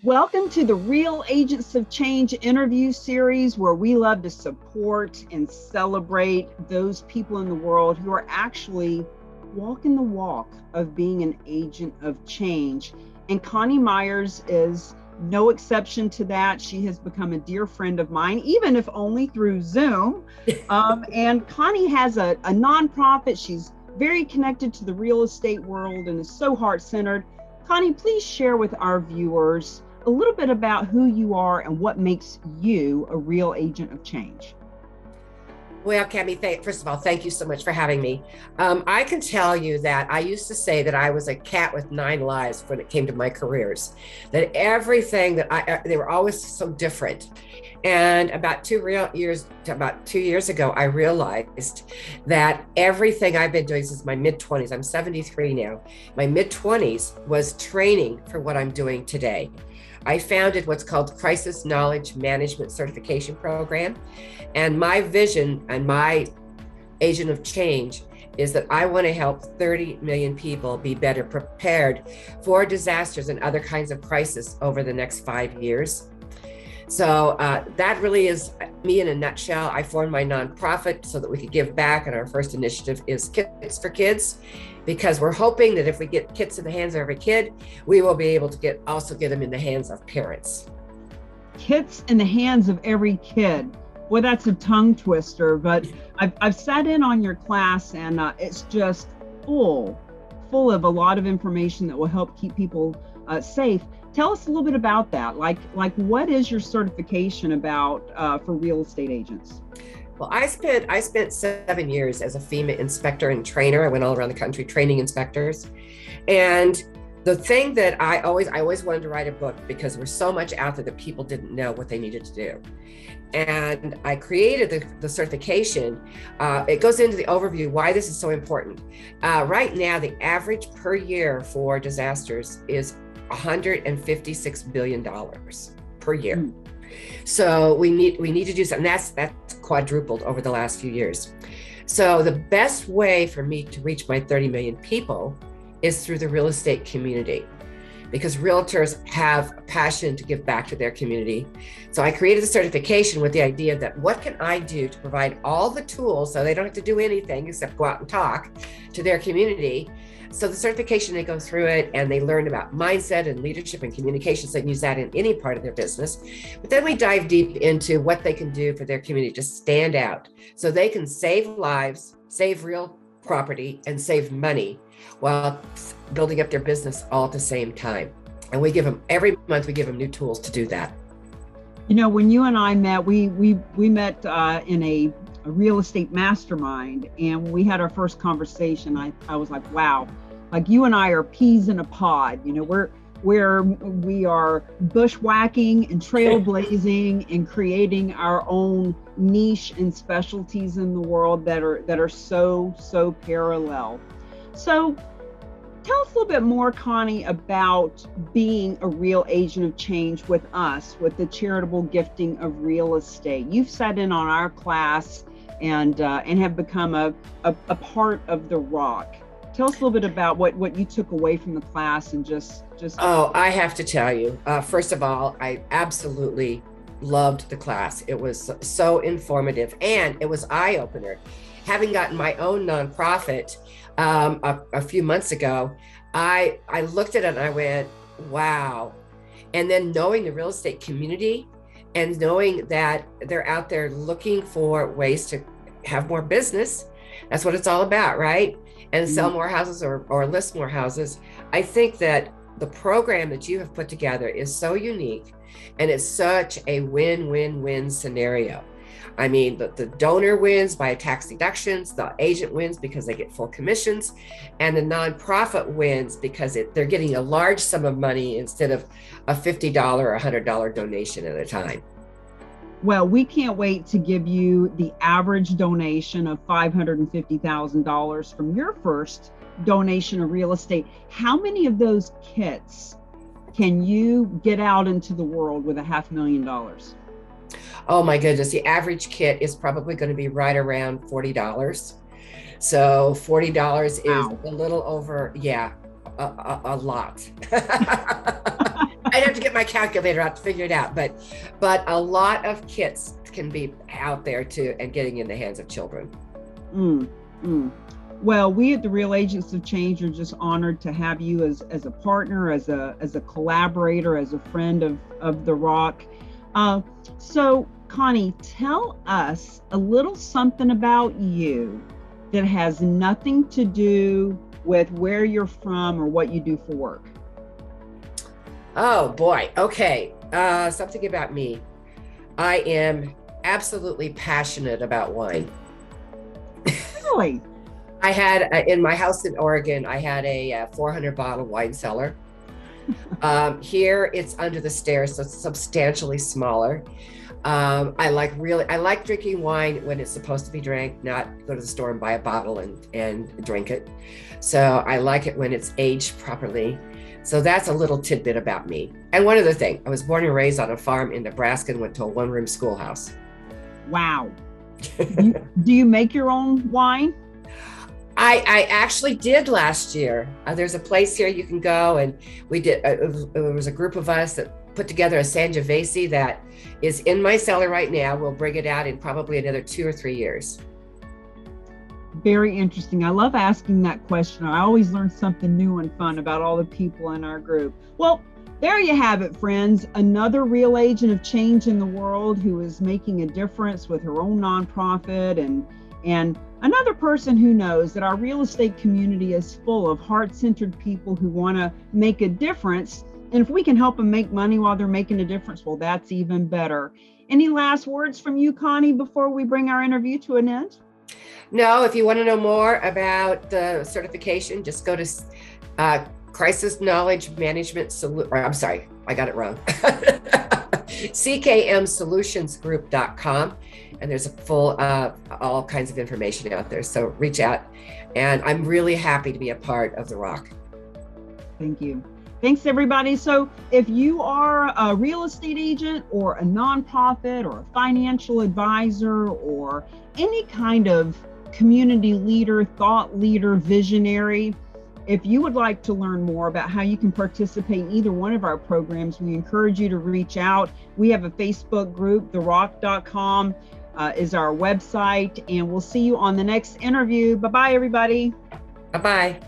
Welcome to the Real Agents of Change interview series, where we love to support and celebrate those people in the world who are actually walking the walk of being an agent of change. And Coni Meyers is no exception to that. She has become a dear friend of mine, even if only through Zoom. And Coni has a nonprofit. She's very connected to the real estate world and is so heart-centered. Coni, please share with our viewers a little bit about who you are and what makes you a real agent of change. Well, Cami, first of all, thank you so much for having me. I can tell you that I used to say that I was a cat with 9 lives when it came to my careers, that everything that they were always so different. And about 2 years ago, I realized that everything I've been doing since my mid-20s, I'm 73 now, my mid-20s was training for what I'm doing today. I founded what's called Crisis Knowledge Management Certification Program. And my vision and my agent of change is that I want to help 30 million people be better prepared for disasters and other kinds of crisis over the next 5 years. So that really is me in a nutshell. I formed my nonprofit so that we could give back, and our first initiative is Kits for Kids, because we're hoping that if we get kits in the hands of every kid, we will be able to also get them in the hands of parents. Kits in the hands of every kid. Well, that's a tongue twister, but I've sat in on your class, and it's just full of a lot of information that will help keep people safe. Tell us a little bit about that. Like what is your certification about for real estate agents? Well, I spent 7 years as a FEMA inspector and trainer. I went all around the country training inspectors. And the thing that I always wanted to write a book, because there was so much out there that people didn't know what they needed to do. And I created the certification. It goes into the overview why this is so important. Right now, the average per year for disasters is $156 billion per year. Mm. So we need to do something. That's quadrupled over the last few years. So the best way for me to reach my 30 million people is through the real estate community, because realtors have a passion to give back to their community. So I created the certification with the idea that what can I do to provide all the tools so they don't have to do anything except go out and talk to their community. So the certification, they go through it and they learn about mindset and leadership and communications. They can use that in any part of their business. But then we dive deep into what they can do for their community to stand out so they can save lives, save real property, and save money while building up their business all at the same time. And we give them, every month, we give them new tools to do that. You know, when you and I met, we met in a real estate mastermind, and we had our first conversation. I was like, wow, like you and I are peas in a pod. You know, we are bushwhacking and trailblazing and creating our own niche and specialties in the world that are so parallel. So tell us a little bit more, Coni, about being a real agent of change with us, with the charitable gifting of real estate. You've sat in on our class and have become a part of the rock. Tell us a little bit about what you took away from the class and just. Oh, I have to tell you, first of all, I absolutely loved the class. It was so informative and it was eye-opener. Having gotten my own nonprofit a few months ago, I looked at it and I went, wow. And then knowing the real estate community and knowing that they're out there looking for ways to have more business, that's what it's all about, right? And sell more houses or list more houses. I think that the program that you have put together is so unique, and it's such a win-win-win scenario. I mean, the donor wins by tax deductions, the agent wins because they get full commissions, and the nonprofit wins because they're getting a large sum of money instead of a $50 or $100 donation at a time. Well, we can't wait to give you the average donation of $550,000 from your first donation of real estate. How many of those kits can you get out into the world with $500,000? Oh my goodness, the average kit is probably going to be right around $40. So $40 is a little over, a lot. I'd have to get get my calculator out to figure it out, but a lot of kits can be out there too and getting in the hands of children. Well, we at the Real Agents of Change are just honored to have you as a partner, as a collaborator, as a friend of the Rock. So Coni, tell us a little something about you that has nothing to do with where you're from or what you do for work. Oh boy. Okay. Something about me. I am absolutely passionate about wine. Really? I had in my house in Oregon, I had a 400 bottle wine cellar. Here it's under the stairs, so it's substantially smaller. I like drinking wine when it's supposed to be drank, not go to the store and buy a bottle and drink it. So I like it when it's aged properly. So that's a little tidbit about me. And one other thing, I was born and raised on a farm in Nebraska and went to a one-room schoolhouse. Wow. Do you make your own wine? I actually did last year. There's a place here you can go, and we did. It was a group of us that put together a Sangiovese that is in my cellar right now. We'll bring it out in probably another 2 or 3 years. Very interesting. I love asking that question. I always learn something new and fun about all the people in our group. Well, there you have it, friends. Another real agent of change in the world who is making a difference with her own nonprofit, and another person who knows that our real estate community is full of heart-centered people who want to make a difference. And if we can help them make money while they're making a difference, well, that's even better. Any last words from you, Coni, before we bring our interview to an end? No, if you want to know more about the certification, just go to Crisis Knowledge Management I'm sorry, I got it wrong. ckmsolutionsgroup.com, and there's a full all kinds of information out there. So reach out, and I'm really happy to be a part of the Rock. Thank you. Thanks, everybody. So if you are a real estate agent or a nonprofit or a financial advisor or any kind of community leader, thought leader, visionary, if you would like to learn more about how you can participate in either one of our programs, we encourage you to reach out. We have a Facebook group, therock.com is our website, and we'll see you on the next interview. Bye-bye, everybody. Bye-bye.